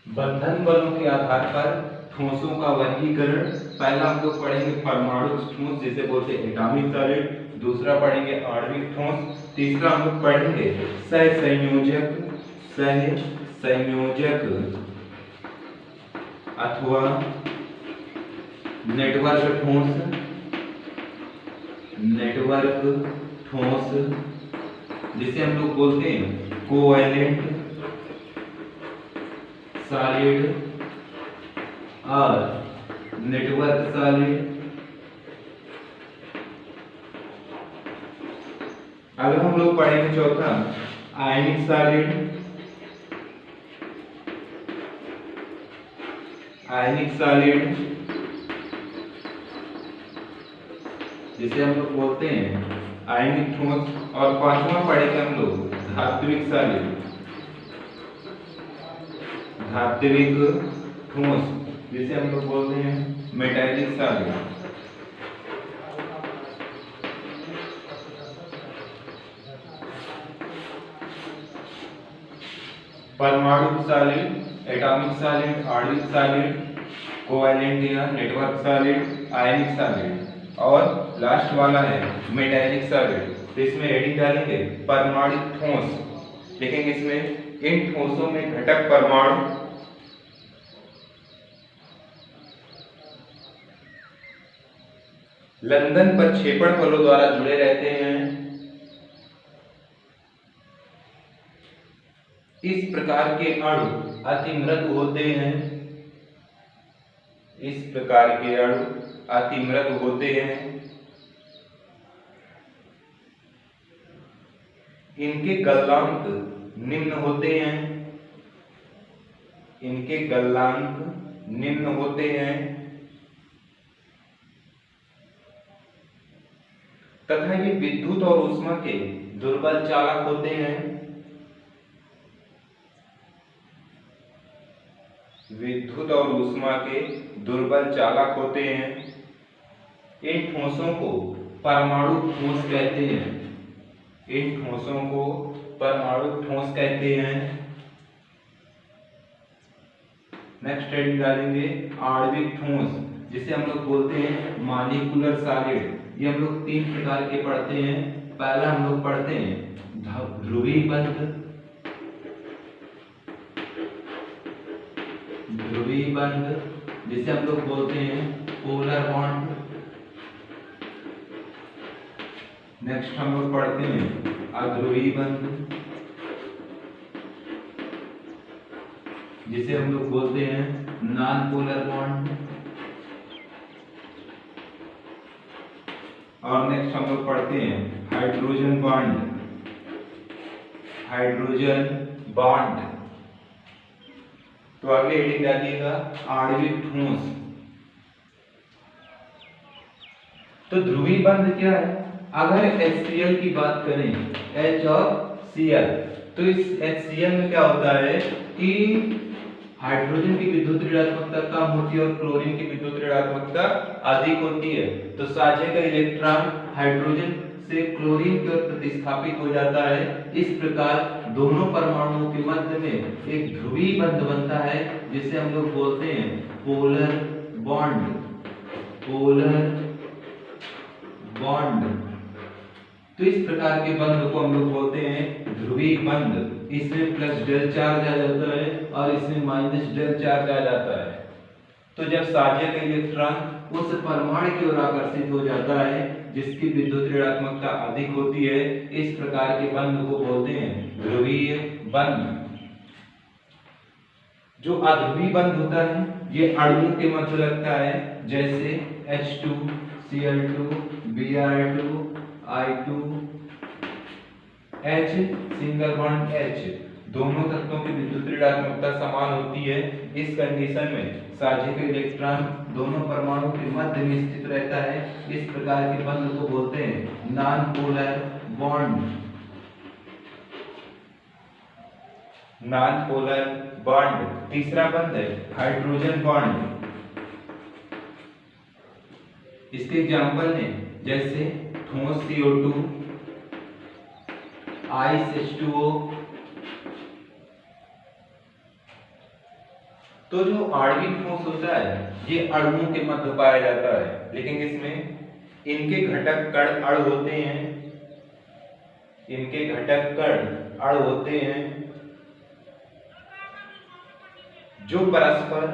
बंधन बलों के आधार पर ठोसों का वर्गीकरण। पहला हम लोग पढ़ेंगे परमाणु ठोस जिसे बोलते हैं एटॉमिक सॉलिड, दूसरा पढ़ेंगे आणविक ठोस, तीसरा हम लोग पढ़ेंगे सहसंयोजक अथवा नेटवर्क ठोस जिसे हम लोग बोलते हैं कोवैलेंट सॉलिड और नेटवर्क सॉलिड। अगर हम लोग पढ़ेंगे चौथा आयनिक सॉलिड जिसे हम लोग बोलते हैं आयनिक ठोस, और पांचवा पढ़ेंगे हम लोग धात्विक ठोस जिसे हम लोग बोलते हैं मेटालिक सॉलिड। परमाणु सॉलिड, एटॉमिक सॉलिड, आणविक सॉलिड, कोवैलेंट या नेटवर्क सॉलिड, आयनिक सॉलिड, और लास्ट वाला है मेटालिक सॉलिड। तो इसमें हेडिंग डालेंगे परमाणु ठोस, देखेंगे इसमें इन ठोसों में घटक परमाणु लंदन प्रक्षेपण बलों द्वारा जुड़े रहते हैं। इस प्रकार के अणु अति मृदु होते हैं। इनके गलनांक निम्न होते हैं तथा ये विद्युत और ऊष्मा के दुर्बल चालक होते हैं। इन ठोसों को परमाणु ठोस कहते हैं। नेक्स्ट हेडिंग डालेंगे आणविक ठोस जिसे हम लोग बोलते हैं मॉलिक्यूलर सॉलिड। ये हम लोग तीन प्रकार के पढ़ते हैं। पहला हम लोग पढ़ते हैं ध्रुवीबद्ध जिसे हम लोग बोलते हैं पोलर बॉन्ड। नेक्स्ट हम लोग पढ़ते हैं अध्रुवीबद्ध जिसे हम लोग बोलते हैं नॉन पोलर बॉन्ड। और नेक्स्ट हम लोग पढ़ते हैं हाइड्रोजन बॉन्ड। तो आगे हेडिंग डालिएगा आणविक ठोस। तो ध्रुवीबद्ध क्या है? अगर HCl की बात करें, H और Cl, तो इस HCl में क्या होता है कि हाइड्रोजन की विद्युत ऋणात्मकता कम होती है और क्लोरीन की विद्युत ऋणात्मकता अधिक होती है। तो साझे का इलेक्ट्रॉन हाइड्रोजन से क्लोरीन की ओर प्रतिस्थापित हो जाता है। इस प्रकार दोनों परमाणुओं के मध्य में एक ध्रुवीबद्ध बनता है जिसे हम लोग बोलते हैं पोलर बॉन्ड। तो इस प्रकार के बंध को हम लोग बोलते हैं ध्रुवीबद्ध। इसमें प्लस डेल चार्ज आ जाता है और इसमें माइनस डेल चार्ज आ जाता है। तो जब साझे का इलेक्ट्रॉन उस परमाणु की ओर आकर्षित हो जाता है जिसकी विद्युत ऋणात्मकता अधिक होती है, इस प्रकार के बंध को बोलते हैं ध्रुवीय बंध। जो अध्रुवीय बंध होता है ये अणुओं के मध्य लगता है, जैसे H2, Cl2, Br2, I2, H single bond H। दोनों तत्वों की विद्युत ऋणात्मकता समान होती है। इस कंडीशन में साझे का इलेक्ट्रॉन दोनों परमाणु के मध्य में स्थित रहता है। इस प्रकार के बंध को बोलते हैं नॉन पोलर बॉन्ड। तीसरा बंध है हाइड्रोजन बॉन्ड। इसके एग्जांपल हैं जैसे ठोस CO2, आइस H2O, तो जो आणविक ठोस होता है ये अणुओं के मध्य पाया जाता है, लेकिन इसमें इनके घटक कण अण होते हैं, इनके घटक कण अण होते हैं जो परस्पर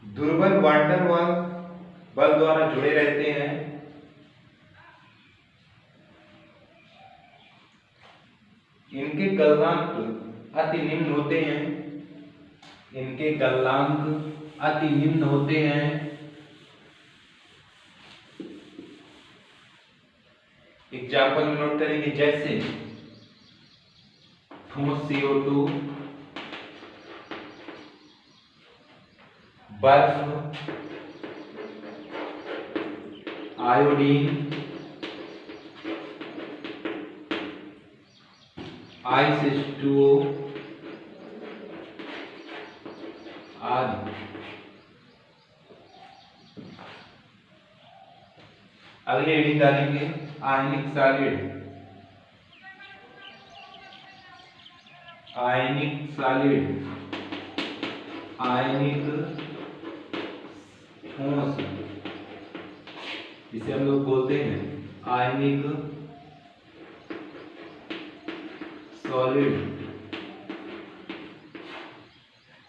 दुर्बल वान डेर वाल बल द्वारा जुड़े रहते हैं। इनके गलनांक अति निम्न होते हैं, इनके गलनांक अति निम्न होते हैं। एग्जाम्पल में नोट करेंगे, जैसे ठोस CO2, बर्फ, आयोडीन, H2O आदि। अगले हेडिंग डालेंगे आयनिक सॉलिड, आयनिक सॉलिड, आयनिक ठोस, जिसे हम लोग बोलते हैं आयनिक सॉलिड।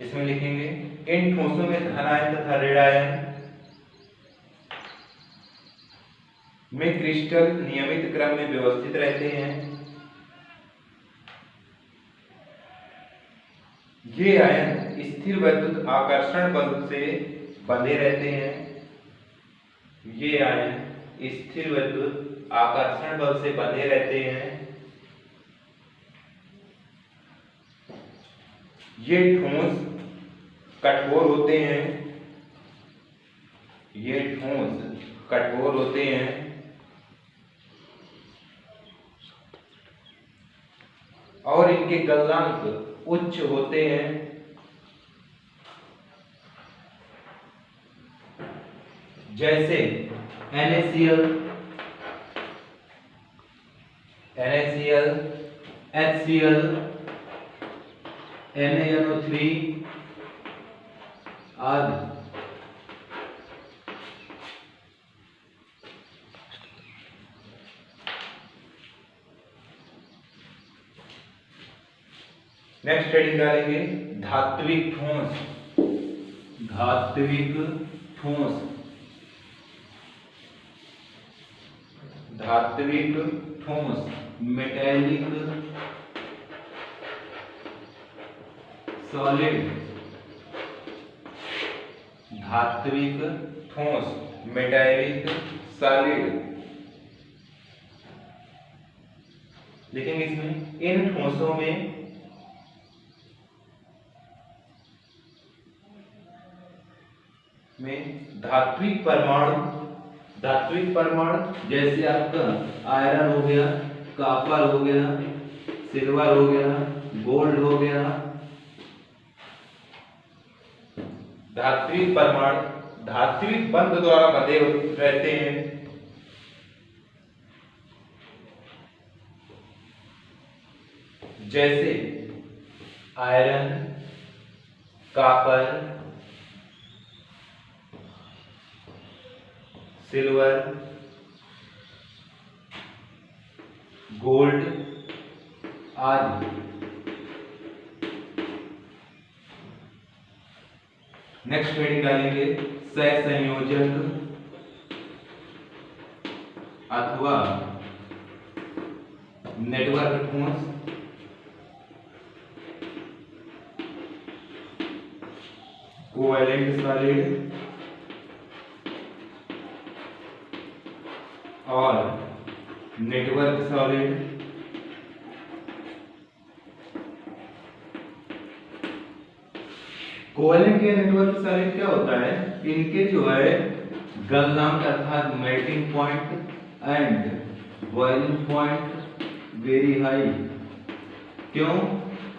इसमें लिखेंगे इन ठोसों में धनायन तथा ऋणायन में क्रिस्टल नियमित क्रम में व्यवस्थित रहते हैं। ये आयन स्थिर वैद्युत आकर्षण बल से बंधे रहते हैं, ये आयन स्थिर वैद्युत आकर्षण बल से बंधे रहते हैं। ये ठोस कठोर होते हैं, ये ठोस कठोर होते हैं और इनके गलनांक उच्च होते हैं। जैसे NaCl, HCl, NaNO3 आदि। नेक्स्ट हेडिंग डालेंगे धात्विक ठोस, धात्विक ठोस, धात्विक ठोस, मेटेलिक सॉलिड, धात्विक ठोस, मेटेलिक सॉलिड। लिखेंगे इसमें इन ठोसों में धात्विक परमाणु जैसे आपका आयरन हो गया, कॉपर हो गया, सिल्वर हो गया, गोल्ड हो गया। धात्विक परमाणु धात्विक बंध द्वारा बंधे रहते हैं। जैसे आयरन, कॉपर, सिल्वर, गोल्ड आदि। नेक्स्ट हेडिंग डालेंगे सहसंयोजक अथवा नेटवर्क ठोस, कोवैलेंट सॉलिड और नेटवर्क सॉलिड। कोवैलेंट या नेटवर्क सॉलिड क्या होता है, इनके जो है गलनांक अर्थात melting point and boiling point very high. क्यों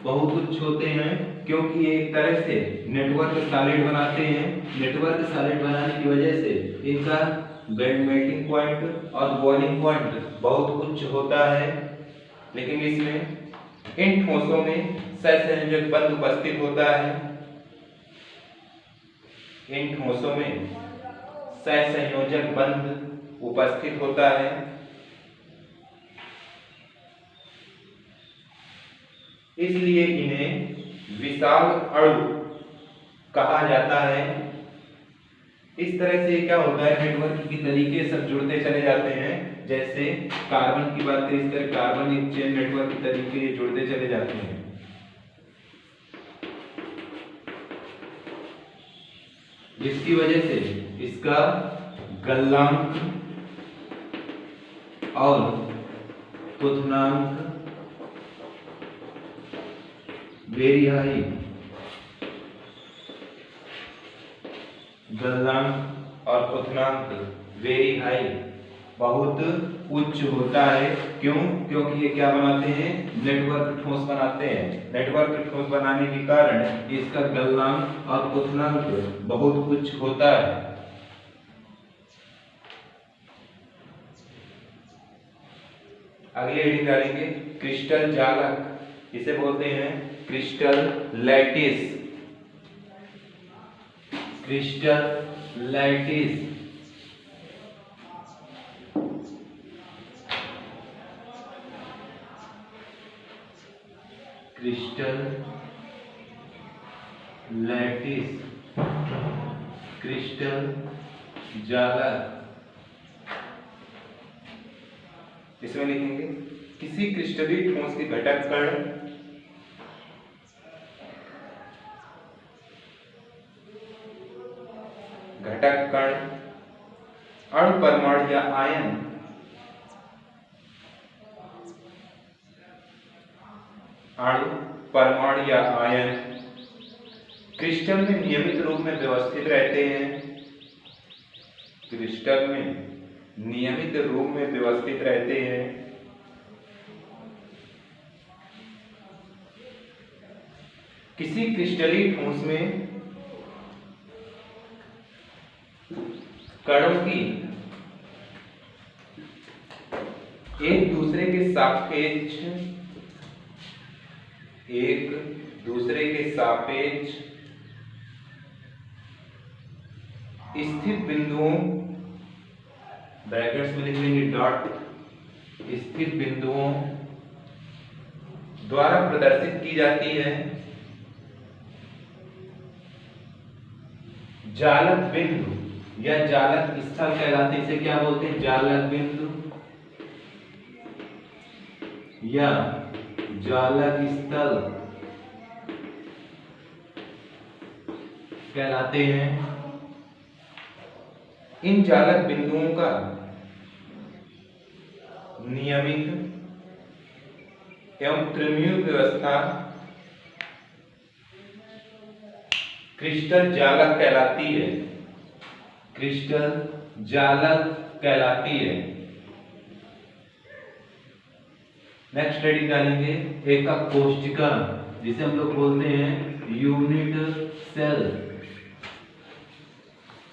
बहुत उच्च होते हैं? क्योंकि ये एक तरह से नेटवर्क सॉलिड बनाते हैं। नेटवर्क सॉलिड बनाने की वजह से इनका मेल्टिंग पॉइंट और बॉइलिंग पॉइंट बहुत उच्च होता है। लेकिन इसमें इन ठोसों में सहसंयोजक बंध उपस्थित होता है। इन ठोसों में सहसंयोजक बंध उपस्थित होता है। इसलिए इन्हें विशाल अणु कहा जाता है। इस तरह से क्या होता है, नेटवर्क के तरीके सब जुड़ते चले जाते हैं। जैसे कार्बन की बात करें, इस तरह कार्बन चेन नेटवर्क के तरीके जुड़ते चले जाते हैं। जिसकी वजह से इसका गलनांक और क्वथनांक वेरी हाई, गलनांक और क्वथनांक वेरी हाई, बहुत उच्च होता है। क्यों? क्योंकि ये क्या बनाते हैं, नेटवर्क ठोस बनाते हैं। नेटवर्क ठोस बनाने के कारण इसका गलनांक और क्वथनांक बहुत उच्च होता है। अगली हेडिंग डालेंगे क्रिस्टल जालक, इसे बोलते हैं crystal lattice. Crystal lattice crystal lattice crystal जालक। इसमें लिखेंगे किसी क्रिस्टलीय ठोस के घटक कण अणु परमाणु या आयन क्रिस्टल में नियमित रूप में व्यवस्थित रहते हैं। क्रिस्टल में नियमित रूप में व्यवस्थित रहते हैं। किसी क्रिस्टलीय ठोस में कणों की एक दूसरे के सापेक्ष स्थित बिंदुओं, ब्रैकेट्स में लिख लेंगे डॉट, स्थित बिंदुओं द्वारा प्रदर्शित की जाती है। जालक बिंदु या जालक स्थल कहलाते हैं। इसे क्या बोलते हैं, जालक बिंदु या जालक स्थल कहलाते हैं। इन जालक बिंदुओं का नियमित एवं त्रिमीय व्यवस्था क्रिस्टल जालक कहलाती है। क्रिस्टल जालक कहलाती है। नेक्स्ट हेडिंग डालेंगे एका कोशिका, जिसे हम लोग बोलते हैं यूनिट सेल।